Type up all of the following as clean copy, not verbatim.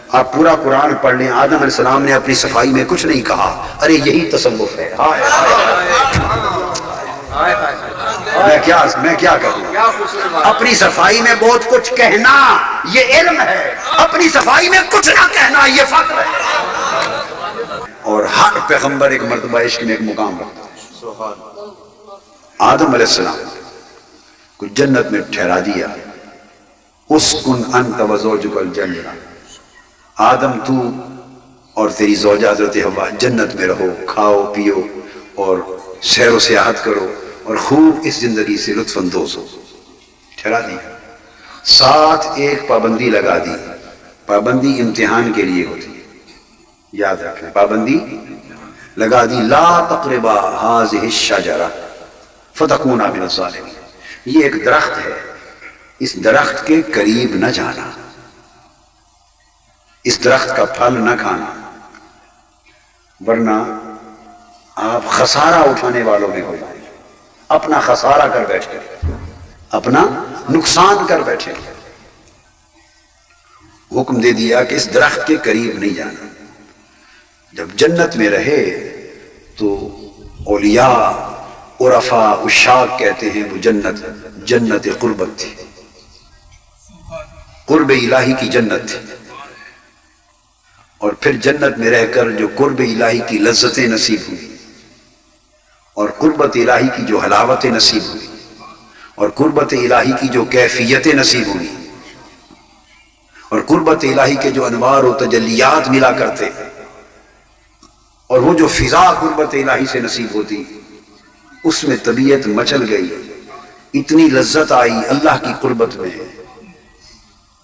آپ پورا قرآن پڑھ لیں، آدم علیہ السلام نے اپنی صفائی میں کچھ نہیں کہا، ارے یہی تصوف ہے۔ میں کیا کروں؟ اپنی صفائی میں بہت کچھ کہنا یہ علم ہے، اپنی صفائی میں کچھ نہ کہنا یہ فقر ہے۔ اور ہر پیغمبر ایک مرتبہ عشق میں ایک مقام رکھتا ہے۔ آدم علیہ السلام کو جنت میں ٹھہرا دیا، اسکن انت وزوجک الجنہ، آدم تو اور تیری زوجہ حضرت حوا جنت میں رہو، کھاؤ پیو اور سیر و سیاحت کرو اور خوب اس زندگی سے لطف اندوز ہو۔ ٹھہرا دیا، ساتھ ایک پابندی لگا دی، پابندی امتحان کے لیے ہوتی ہے، یاد رکھیں، پابندی لگا دی، لا تقربا هذه الشجرہ فتکونا من الظالمین، یہ ایک درخت ہے، اس درخت کے قریب نہ جانا، اس درخت کا پھل نہ کھانا، ورنہ آپ خسارہ اٹھانے والوں میں ہو جائیں، اپنا خسارہ کر بیٹھے، اپنا نقصان کر بیٹھے۔ حکم دے دیا کہ اس درخت کے قریب نہیں جانا۔ جب جنت میں رہے تو اولیاء عرفاء عشاق کہتے ہیں وہ جنت قربت تھی، قرب الہی کی جنت تھی، اور پھر جنت میں رہ کر جو قرب الہی کی لذتیں نصیب ہوئی اور قربت الہی کی جو حلاوتیں نصیب ہوئی اور قربت الہی کی جو کیفیتیں نصیب ہوئی اور قربت الہی کے جو انوار و تجلیات ملا کرتے اور وہ جو فضا قربت الہی سے نصیب ہوتی، اس میں طبیعت مچل گئی، اتنی لذت آئی اللہ کی قربت میں،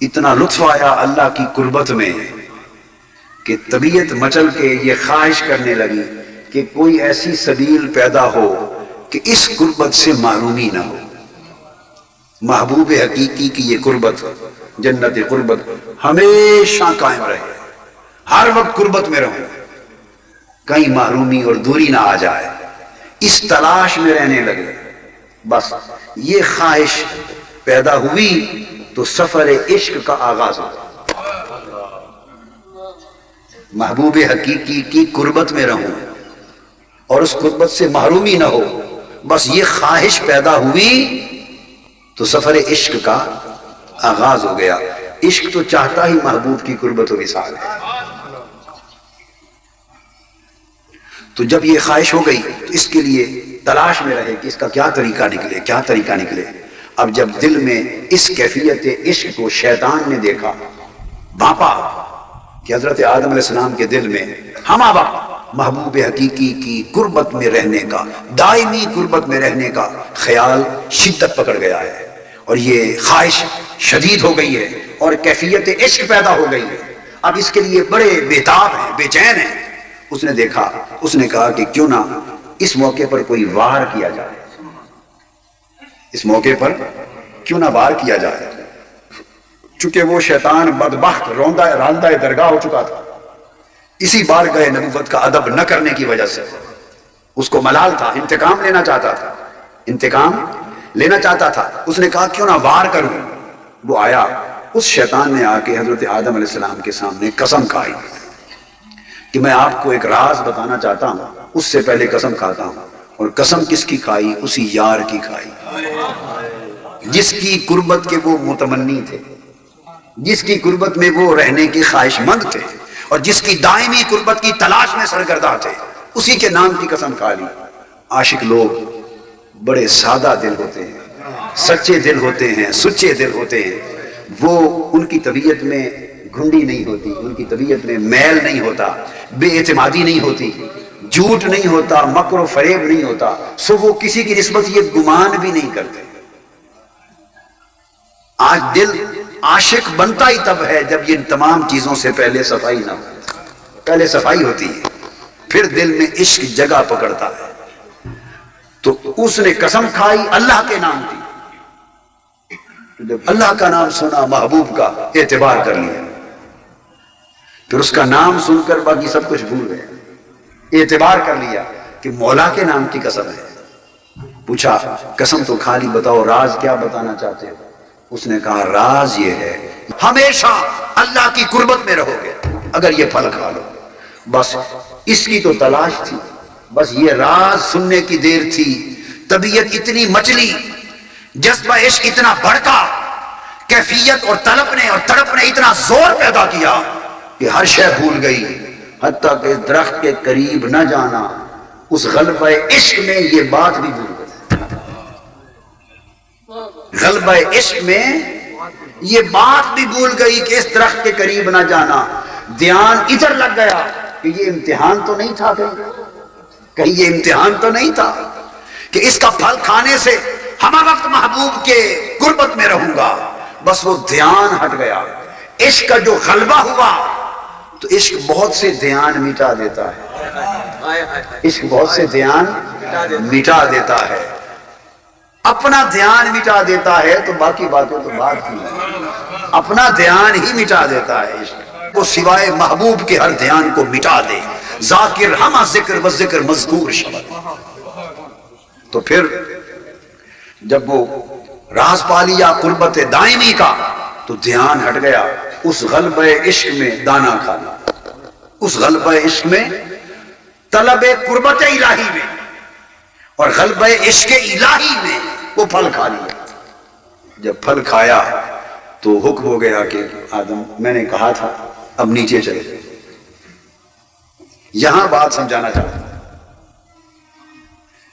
اتنا لطف آیا اللہ کی قربت میں کہ طبیعت مچل کے یہ خواہش کرنے لگی کہ کوئی ایسی سبیل پیدا ہو کہ اس قربت سے معرومی نہ ہو۔ محبوب حقیقی کی یہ قربت، جنت قربت ہمیشہ قائم رہے، ہر وقت قربت میں رہوں، کہیں محرومی اور دوری نہ آ جائے، اس تلاش میں رہنے لگے۔ بس یہ خواہش پیدا ہوئی تو سفر عشق کا آغاز ہوا، محبوب حقیقی کی قربت میں رہوں اور اس قربت سے محرومی نہ ہو، بس یہ خواہش پیدا ہوئی تو سفر عشق کا آغاز ہو گیا۔ عشق تو چاہتا ہی محبوب کی قربت و وصال ہے۔ تو جب یہ خواہش ہو گئی تو اس کے لیے تلاش میں رہے کہ اس کا کیا طریقہ نکلے، کیا طریقہ نکلے۔ اب جب دل میں اس کیفیت عشق کو شیطان نے دیکھا، بھانپا کہ حضرت آدم علیہ السلام کے دل میں ہمہ وقت محبوب حقیقی کی قربت میں رہنے کا، دائمی قربت میں رہنے کا خیال شدت پکڑ گیا ہے، اور یہ خواہش شدید ہو گئی ہے اور کیفیت عشق پیدا ہو گئی ہے۔ اب اس کے لیے بڑے بےتاب ہیں، بے چین ہیں۔ اس نے دیکھا، اس نے کہا کہ کیوں نہ اس موقع پر کوئی وار کیا جائے، اس موقع پر کیوں نہ وار کیا جائے، چونکہ وہ شیطان بدبخت راندہ درگاہ ہو چکا تھا، اسی بارگاہ نبوت کا ادب نہ کرنے کی وجہ سے اس کو ملال تھا، انتقام لینا چاہتا تھا، انتقام لینا چاہتا تھا۔ اس نے کہا کیوں نہ وار کروں۔ وہ آیا، اس شیطان نے آ کے حضرت آدم علیہ السلام کے سامنے قسم کھائی کہ میں آپ کو ایک راز بتانا چاہتا ہوں، اس سے پہلے قسم کھاتا ہوں۔ اور قسم کس کی کھائی؟ اسی یار کی کھائی جس کی قربت کے وہ متمنی تھے، جس کی قربت میں وہ رہنے کی خواہش مند تھے اور جس کی دائمی قربت کی تلاش میں سرگرداں تھے، اسی کے نام کی قسم کھا لی۔ عاشق لوگ بڑے سادہ دل ہوتے ہیں، سچے دل ہوتے ہیں، سچے دل ہوتے ہیں، وہ ان کی طبیعت میں گھنڈی نہیں ہوتی، ان کی طبیعت میں میل نہیں ہوتا، بے اعتمادی نہیں ہوتی، جھوٹ نہیں ہوتا، مکر و فریب نہیں ہوتا، سو وہ کسی کی نسبت یہ گمان بھی نہیں کرتے۔ آج دل عاشق بنتا ہی تب ہے جب یہ تمام چیزوں سے پہلے صفائی نہ ہو، پہلے صفائی ہوتی ہے، پھر دل میں عشق جگہ پکڑتا ہے۔ تو اس نے قسم کھائی اللہ کے نام کی، جب اللہ کا نام سنا، محبوب کا اعتبار کر لیا، پھر اس کا نام سن کر باقی سب کچھ بھول گئے، اعتبار کر لیا کہ مولا کے نام کی قسم ہے۔ پوچھا قسم تو کھا لی، بتاؤ راز کیا بتانا چاہتے ہو؟ اس نے کہا راز یہ ہے ہمیشہ اللہ کی قربت میں رہو گے، اگر یہ پھل کھا لو. بس اس کی تو تلاش تھی، بس یہ راز سننے کی دیر تھی. طبیعت اتنی مچلی، جذبہ عشق اتنا بڑکا، کیفیت اور طلب نے اور تڑپ نے اتنا زور پیدا کیا کہ ہر شے بھول گئی، حتیٰ کہ درخت کے قریب نہ جانا. اس غلبہ عشق میں یہ بات بھی بھول گئی. غلبہ عشق میں یہ بات بھی بھول گئی کہ اس درخت کے قریب نہ جانا. دھیان ادھر لگ گیا کہ یہ امتحان تو نہیں تھا، کہیں یہ امتحان تو نہیں تھا کہ اس کا پھل کھانے سے ہمہ وقت محبوب کے قربت میں رہوں گا. بس وہ دھیان ہٹ گیا. عشق کا جو غلبہ ہوا تو عشق بہت سے دھیان مٹا دیتا ہے. عشق بہت سے دھیان مٹا دیتا ہے. اپنا دھیان مٹا دیتا ہے تو باقی باتیں تو بات کی. اپنا دھیان ہی مٹا دیتا ہے عشق. وہ سوائے محبوب کے ہر دھیان کو مٹا دے. ذاکر ہمہ ذکر و ذکر مذکور شود. تو پھر جب وہ راز پا لیا قربت دائمی کا تو دھیان ہٹ گیا. اس غلبہ عشق میں دانا کھانا، اس غلبہ عشق میں طلب قربت الہی میں اور غلبہ عشق الہی میں وہ پھل کھا لیا. جب پھل کھایا تو حکم ہو گیا کہ آدم میں نے کہا تھا اب نیچے چلے. یہاں بات سمجھانا چاہتا ہوں،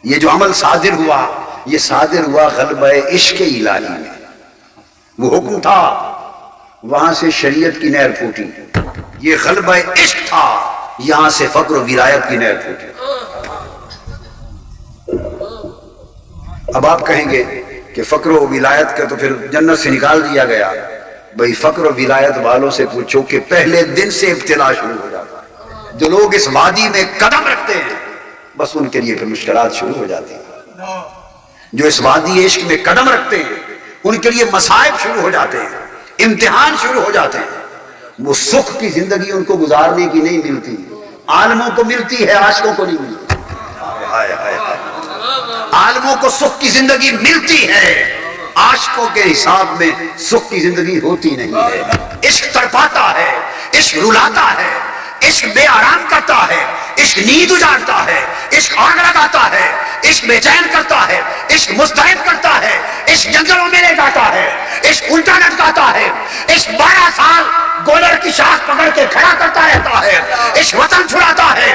یہ جو عمل صادر ہوا یہ صادر ہوا غلبہ عشق الہی میں. وہ حکم تھا، وہاں سے شریعت کی نہر پھوٹی. یہ غلبہ عشق تھا، یہاں سے فقر و ولایت کی نہر پھوٹی. اب آپ کہیں گے کہ فقر و ولایت کا تو پھر جنت سے نکال دیا گیا. بھئی فقر و ولایت والوں سے پوچھو کہ پہلے دن سے ابتلا شروع ہو جاتا ہے. جو لوگ اس وادی میں قدم رکھتے ہیں بس ان کے لیے پھر مشکلات شروع ہو جاتی ہیں. جو اس وادی عشق میں قدم رکھتے ہیں ان کے لیے مصائب شروع ہو جاتے ہیں، امتحان شروع ہو جاتے ہیں. وہ سکھ کی زندگی ان کو گزارنے کی نہیں ملتی. عالموں کو ملتی ہے، عاشقوں کو نہیں ملتی. عالموں کو سکھ کی زندگی ملتی ہے، عاشقوں کے حساب میں سکھ کی زندگی ہوتی نہیں ہے. عشق تڑپاتا ہے، عشق رلاتا ہے، عشق بے آرام کرتا ہے، عشق نیند اجاڑتا ہے، عشق آگ لگاتا ہے، عشق بے چین کرتا ہے، عشق مستعد کرتا ہے، عشق جنگلوں میں لے جاتا ہے، عشق الٹا لٹکاتا ہے، عشق 12 سال گولر کی شاخ پکڑ کے کھڑا کرتا رہتا ہے، عشق وطن چھڑاتا ہے،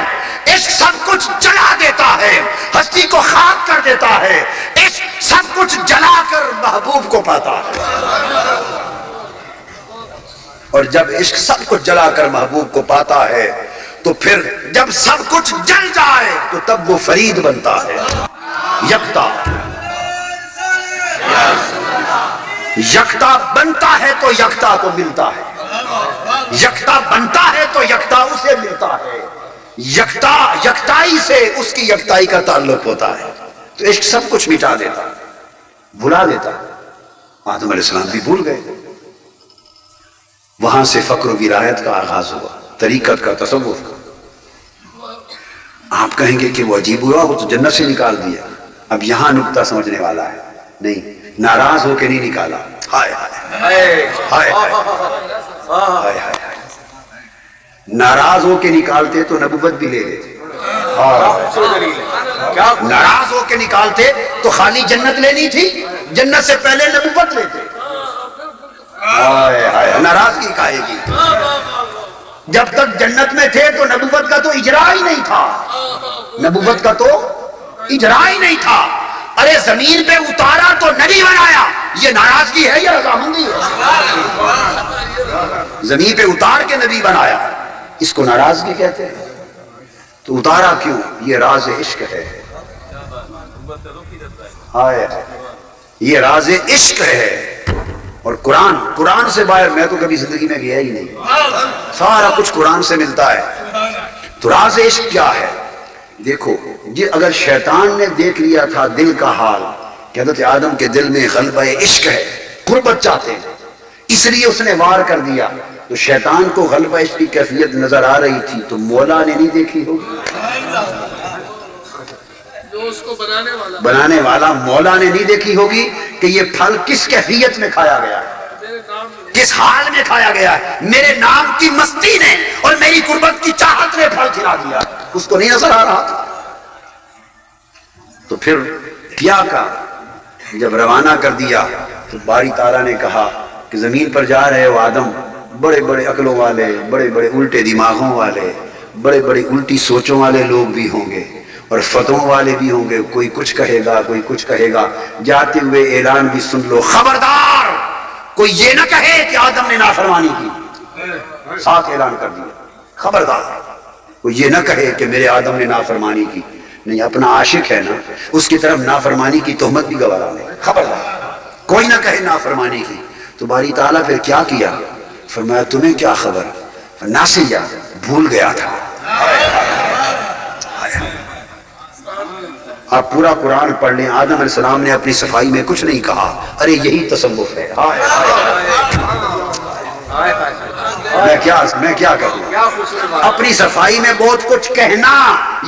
عشق سب کچھ جلا دیتا ہے، ہستی کو خاک کر دیتا ہے، عشق سب کچھ جلا کر محبوب کو پاتا ہے. اور جب عشق سب کچھ جلا کر محبوب کو پاتا ہے تو پھر جب سب کچھ جل جائے تو تب وہ فرید بنتا ہے. یکتا یکتا بنتا ہے تو یکتا کو ملتا ہے. یکتا بنتا ہے تو یکتا اسے ملتا ہے. یکتا یکتائی سے اس کی یکتائی کا تعلق ہوتا ہے. تو عشق سب کچھ مٹا دیتا ہے، بھلا دیتا ہے. آدم علیہ السلام بھی بھول گئے. وہاں سے فقر و ولایت کا آغاز ہوا، طریقت کا، تصوف کا. آپ کہیں گے کہ وہ عجیب ہوا، وہ تو جنت سے نکال دیا. اب یہاں نکتہ سمجھنے والا ہے. نہیں، ناراض ہو کے نہیں نکالا. ہائے ہائے ہائے ہائے ہائے. ناراض ہو کے نکالتے تو نبوت بھی لے لیتے. ناراض ہو کے نکالتے تو خالی جنت لینی تھی، جنت سے پہلے نبوت لیتے. ناراضگی کہے گی. جب تک جنت میں تھے تو نبوت کا تو اجرا ہی نہیں تھا. نبوت کا تو اجرا ہی نہیں تھا. ارے زمین پہ اتارا تو نبی بنایا، یہ ناراضگی ہے یا رضامندی ہے؟ زمین پہ اتار کے نبی بنایا، اس کو ناراضگی کہتے ہیں. تو اتارا کیوں؟ یہ راز عشق ہے. یہ راز عشق ہے. اور قرآن سے باہر میں تو کبھی زندگی میں گیا ہی نہیں. سارا کچھ قرآن سے ملتا ہے. تو راز عشق کیا ہے؟ دیکھو اگر شیطان نے دیکھ لیا تھا دل کا حال کہ حضرت آدم کے دل میں غلبہ عشق ہے، قربت چاہتے ہیں، اس لیے اس نے وار کر دیا. تو شیطان کو غلبہ عشق کی کیفیت نظر آ رہی تھی تو مولا نے نہیں دیکھی ہوگی. اس کو بنانے والا مولا نے نہیں دیکھی ہوگی کہ یہ پھل کس کیفیت میں کھایا گیا ہے، کس حال میں کھایا گیا ہے. میرے نام کی مستی نے اور میری قربت کی چاہت نے پھل کھلا دیا، اس کو نہیں نظر آ رہا تھا۔ تو پھر کیا کہا، جب روانہ کر دیا تو باری تعالیٰ نے کہا کہ زمین پر جا رہے ہو آدم، بڑے بڑے عقلوں والے، بڑے بڑے الٹے دماغوں والے، بڑے بڑے الٹی سوچوں والے لوگ بھی ہوں گے اور فتووں والے بھی ہوں گے، کوئی کچھ کہے گا کوئی کچھ کہے گا، جاتے ہوئے اعلان بھی سن لو، خبردار کوئی یہ نہ کہے کہ آدم نے نافرمانی کی۔ ساتھ اعلان کر دیا، خبردار کوئی یہ نہ کہے کہ میرے آدم نے نافرمانی کی۔ نہیں، اپنا عاشق ہے نا، اس کی طرف نافرمانی کی تہمت بھی گوارا نہیں، خبردار کوئی نہ کہے نافرمانی کی۔ تو باری تعالیٰ پھر کیا کیا، فرمایا تمہیں کیا خبر، ناسیہ بھول گیا تھا۔ آپ پورا قرآن پڑھ لیں، آدم علیہ السلام نے اپنی صفائی میں کچھ نہیں کہا، ارے یہی تصوف ہے۔ میں کیا کروں، اپنی صفائی میں بہت کچھ کہنا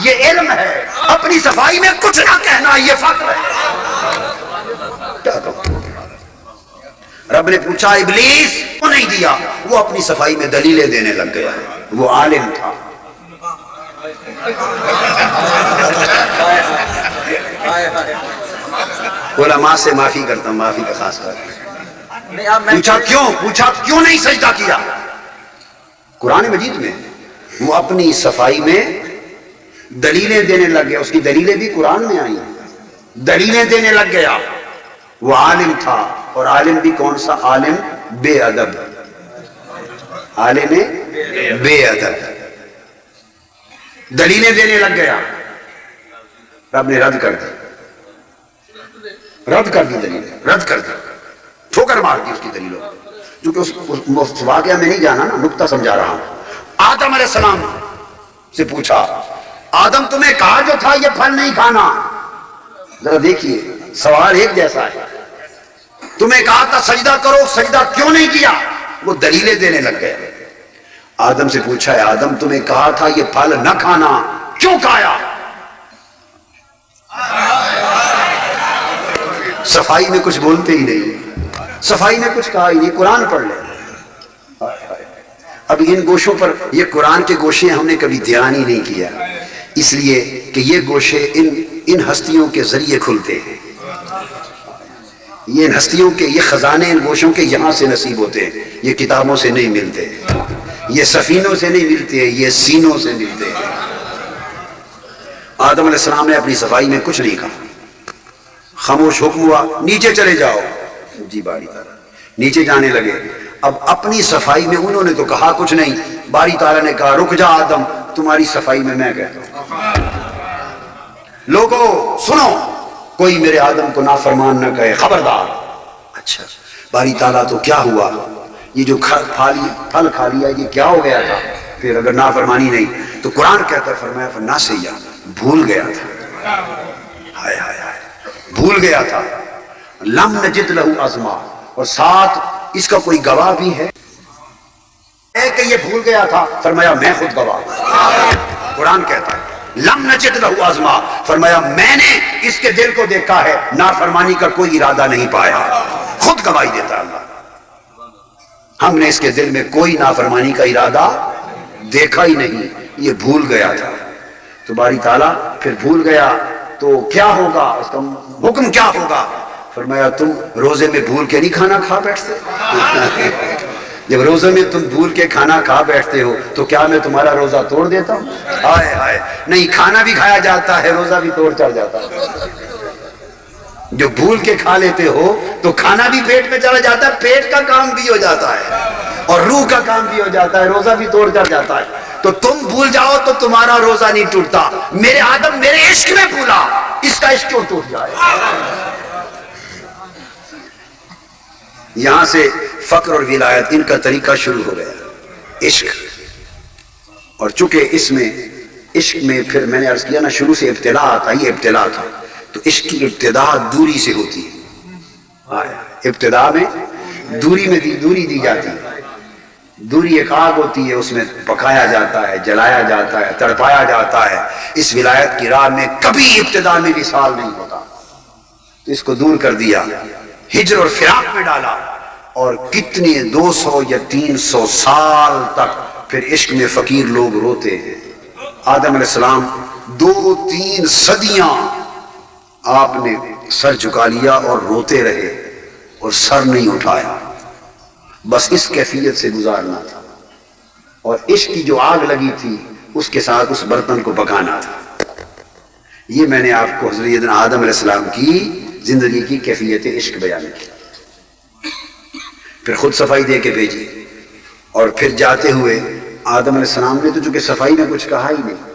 یہ علم ہے، اپنی صفائی میں کچھ نہ کہنا یہ فقر ہے۔ کیا کروں؟ رب نے پوچھا ابلیس کیوں نہیں دیا، وہ اپنی صفائی میں دلیلیں دینے لگ گیا، وہ عالم تھا۔ علماء سے معافی کرتا ہوں، معافی کا خاص کر پوچھا کیوں نہیں سجدہ کیا، قرآن مجید میں وہ اپنی صفائی میں دلیلیں دینے لگ گیا، اس کی دلیلیں بھی قرآن میں آئی، دلیلیں دینے لگ گیا۔ وہ عالم تھا، اور عالم بھی کون سا عالم، بے ادب، عالم بے ادب، دلیلیں دینے لگ گیا۔ رب نے رد کر دی دلیلیں، رد کر دی، ٹھوکر مار دی اس کی دلیلوں، کیونکہ اس واقعہ میں نہیں جانا نا، نکتہ سمجھا رہا ہوں۔ آدم علیہ السلام سے پوچھا، آدم تمہیں کہا جو تھا یہ پھل نہیں کھانا، ذرا دیکھیے سوال ایک جیسا ہے، تمہیں کہا تھا سجدہ کرو، سجدہ کیوں نہیں کیا، وہ دلیلیں دینے لگ گئے۔ آدم سے پوچھا ہے، آدم تمہیں کہا تھا یہ پھل نہ کھانا، کیوں کھایا؟ صفائی میں کچھ بولتے ہی نہیں، صفائی میں کچھ کہا ہی نہیں، قرآن پڑھ لیں۔ اب ان گوشوں پر، یہ قرآن کے گوشے ہم نے کبھی دھیان ہی نہیں کیا، اس لیے کہ یہ گوشے ان ہستیوں کے ذریعے کھلتے ہیں، یہ ان ہستیوں کے، یہ خزانے ان گوشوں کے یہاں سے نصیب ہوتے ہیں، یہ کتابوں سے نہیں ملتے، یہ سفینوں سے نہیں ملتے، یہ سینوں سے ملتے ہیں۔ آدم علیہ السلام نے اپنی صفائی میں کچھ نہیں کہا، خاموش حکم ہوا نیچے چلے جاؤ، جی باری تعالیٰ نیچے جانے لگے۔ اب اپنی صفائی میں انہوں نے تو کہا کچھ نہیں، باری تعالیٰ نے کہا رک جا آدم، تمہاری صفائی میں کہتا ہوں، لوگوں سنو، کوئی میرے آدم کو نافرمان نہ کہے، خبردار۔ اچھا باری تعالیٰ تو کیا ہوا، یہ جو پھل کھا لیا یہ کیا ہو گیا تھا، پھر اگر نافرمانی نہیں تو قرآن کہتا ہے، فرمایا فناسیہ بھول گیا تھا، ہائے ہائے ہائے بھول گیا تھا، لم نجد لہو عزما، اور ساتھ اس کا کوئی گواہ بھی ہے کہ یہ بھول گیا تھا، فرمایا میں خود گواہ۔ قرآن کہتا ہے لم نجد لہو عزما، فرمایا میں نے اس کے دل کو دیکھا ہے، نافرمانی کا کوئی ارادہ نہیں پایا، خود گواہی دیتا ہے اللہ، ہم نے اس کے دل میں کوئی نافرمانی کا ارادہ دیکھا ہی نہیں، یہ بھول گیا تھا۔ تو باری تعالیٰ پھر بھول گیا تو کیا ہوگا، اس کا حکم کیا ہوگا، فرمایا تم روزے میں بھول کے نہیں کھانا کھا بیٹھتے، جب روزے میں تم بھول کے کھانا کھا بیٹھتے ہو تو کیا میں تمہارا روزہ توڑ دیتا ہوں؟ ہائے ہائے، نہیں، کھانا بھی کھایا جاتا ہے، روزہ بھی توڑ چڑھ جاتا ہے۔ جو بھول کے کھا لیتے ہو تو کھانا بھی پیٹ میں چلا جاتا ہے، پیٹ کا کام بھی ہو جاتا ہے اور روح کا کام بھی ہو جاتا ہے، روزہ بھی توڑ چڑھ جاتا ہے۔ تو تم بھول جاؤ تو تمہارا روزہ نہیں ٹوٹتا، میرے آدم میرے عشق میں بھولا، اس کا عشق کیوں ٹوٹ جائے؟ یہاں سے فقر اور ولایت ان کا طریقہ شروع ہو گیا، عشق، اور چونکہ اس میں عشق میں پھر میں نے عرض کیا نا شروع سے ابتلا آتا، یہ ابتلا تھا، تو عشق کی ابتدا دوری سے ہوتی ہے، ابتدا میں دوری دی جاتی ہے، دوری ایک آگ ہوتی ہے، اس میں پکایا جاتا ہے، جلایا جاتا ہے، تڑپایا جاتا ہے، اس ولایت کی راہ میں کبھی ابتدا میں وصال نہیں ہوتا، تو اس کو دور کر دیا، ہجر اور فراق میں ڈالا، اور کتنے 200 یا 300 سال تک پھر عشق میں فقیر لوگ روتے ہیں۔ آدم علیہ السلام 2-3 صدیاں آپ نے سر جھکا لیا اور روتے رہے اور سر نہیں اٹھایا، بس اس کیفیت سے گزارنا تھا، اور عشق کی جو آگ لگی تھی اس کے ساتھ اس برتن کو پکانا تھا۔ یہ میں نے آپ کو حضرت آدم علیہ السلام کی زندگی کی کیفیت عشق بیان کی۔ پھر خود صفائی دے کے بھیجی، اور پھر جاتے ہوئے آدم علیہ السلام نے تو چونکہ صفائی میں کچھ کہا ہی نہیں،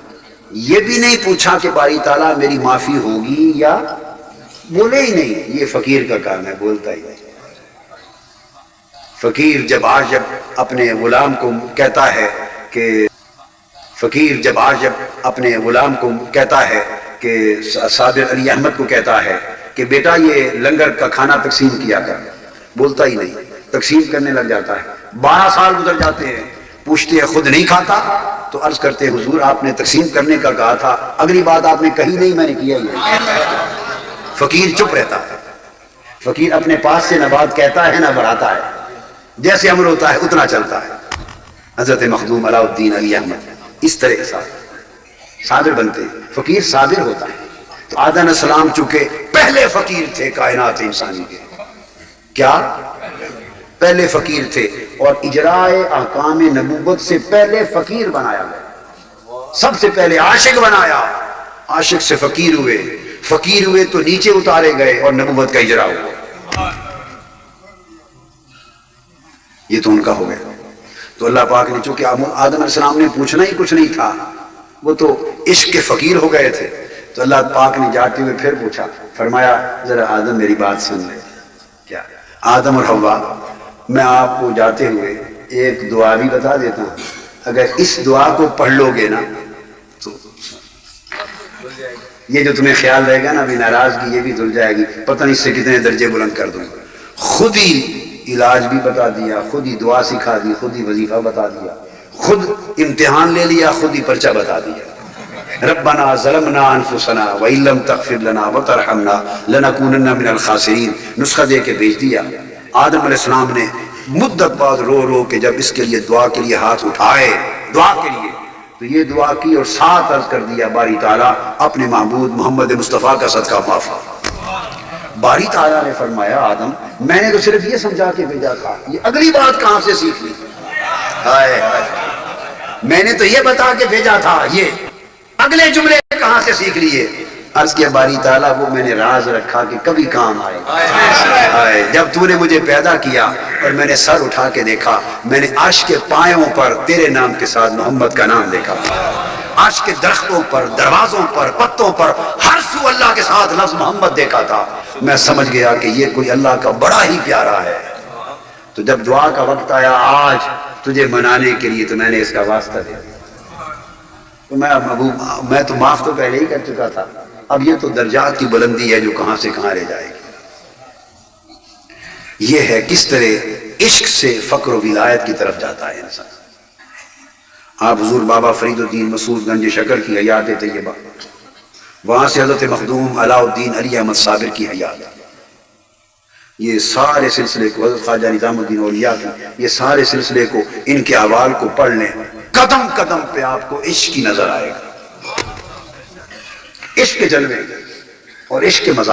یہ بھی نہیں پوچھا کہ باری تعالیٰ میری معافی ہوگی یا، بولے ہی نہیں۔ یہ فقیر کا کام ہے، بولتا ہی نہیں۔ فقیر جب عاشق اپنے غلام کو کہتا ہے کہ کہ صابر علی احمد کو کہتا ہے کہ بیٹا یہ لنگر کا کھانا تقسیم کیا کر، بولتا ہی نہیں، تقسیم کرنے لگ جاتا ہے۔ 12 سال گزر جاتے ہیں، پوچھتے ہیں خود نہیں کھاتا تو عرض کرتے ہیں حضور آپ نے تقسیم کرنے کا کہا تھا، اگلی بات آپ نے کہی نہیں، میں نے کیا ہی۔ فقیر چپ رہتا ہے، فقیر اپنے پاس سے نہ بات کہتا ہے نہ بڑھاتا ہے، جیسے امر ہوتا ہے اتنا چلتا ہے۔ حضرت مخدوم علاء الدین علی احمد اس طرح سے صابر بنتے ہیں، فقیر صابر ہوتا ہے۔ تو آدم علیہ السلام چونکہ پہلے فقیر تھے کائنات انسانی کے، کیا پہلے فقیر تھے، اور اجراء احکام نبوت سے پہلے فقیر بنایا گیا، سب سے پہلے عاشق بنایا، عاشق سے فقیر ہوئے، فقیر ہوئے تو نیچے اتارے گئے اور نبوت کا اجرا ہوا۔ یہ تو ان کا ہو گیا۔ تو اللہ پاک نے چونکہ آدم علیہ السلام نے پوچھنا ہی کچھ نہیں تھا، وہ تو عشق کے فقیر ہو گئے تھے، تو اللہ پاک نے جاتے ہوئے پھر پوچھا، فرمایا ذرا آدم میری بات سن لے۔ کیا؟ آدم اور حوا، میں آپ کو جاتے ہوئے ایک دعا بھی بتا دیتا ہوں، اگر اس دعا کو پڑھ لو گے نا تو یہ جو تمہیں خیال رہے گا نا بھی ناراضگی، یہ بھی دھل جائے گی، پتہ نہیں اس سے کتنے درجے بلند کر دوں گا۔ خود ہی علاج بھی بتا دیا، خود ہی دعا سکھا دی، خود ہی وظیفہ بتا دیا، خود امتحان لے لیا، خود ہی پرچہ بتا دیا۔ ربنا ظلمنا انفسنا وان لم تغفر لنا وترحمنا لنکونن من الخاسرین، نسخہ دے کے بھیج دیا۔ آدم علیہ السلام نے مدت بعد رو رو کے جب اس کے لیے دعا کے لیے ہاتھ اٹھائے، دعا کے لیے، تو یہ دعا کی اور ساتھ عرض کر دیا باری تعالیٰ اپنے معبود محمد مصطفیٰ کا صدقہ معاف۔ باری تعالیٰ نے فرمایا آدم میں نے تو صرف یہ سمجھا کے بھیجا تھا، یہ اگلی بات کہاں سے سیکھ لی؟ میں نے تو یہ بتا کے بھیجا تھا، یہ اگلے جملے کہاں سے سیکھ لیے؟ عرض کیا باری تعالیٰ وہ میں نے راز رکھا کہ کبھی کام آئے۔ جب تو نے مجھے پیدا کیا اور میں نے سر اٹھا کے دیکھا، میں نے عرش کے پایوں پر تیرے نام کے ساتھ محمد کا نام دیکھا، عرش کے درختوں پر، دروازوں پر، پتوں پر، ہر سو اللہ کے ساتھ لفظ محمد دیکھا تھا۔ میں سمجھ گیا کہ یہ کوئی اللہ کا بڑا ہی پیارا ہے۔ تو جب دعا کا وقت آیا آج تجھے منانے کے لیے، تو میں نے اس کا واسطہ دیا۔ تو میں تو معاف تو پہلے ہی کر چکا تھا، اب یہ تو درجات کی بلندی ہے جو کہاں سے کہاں لے جائے گی۔ یہ ہے کس طرح عشق سے فقر و ولایت کی طرف جاتا ہے انسان۔ آپ حضور بابا فرید الدین مسعود گنج شکر کی حیات طیبہ، وہاں سے حضرت مخدوم علاء الدین علی احمد صابر کی حیات، یہ سارے سلسلے کو، حضرت خواجہ نظام الدین اولیاء کی، یہ سارے سلسلے کو، ان کے احوال کو پڑھ لیں، قدم قدم پہ آپ کو عشق کی نظر آئے گا، عشق کے جلوے اور عشق کے مزاج۔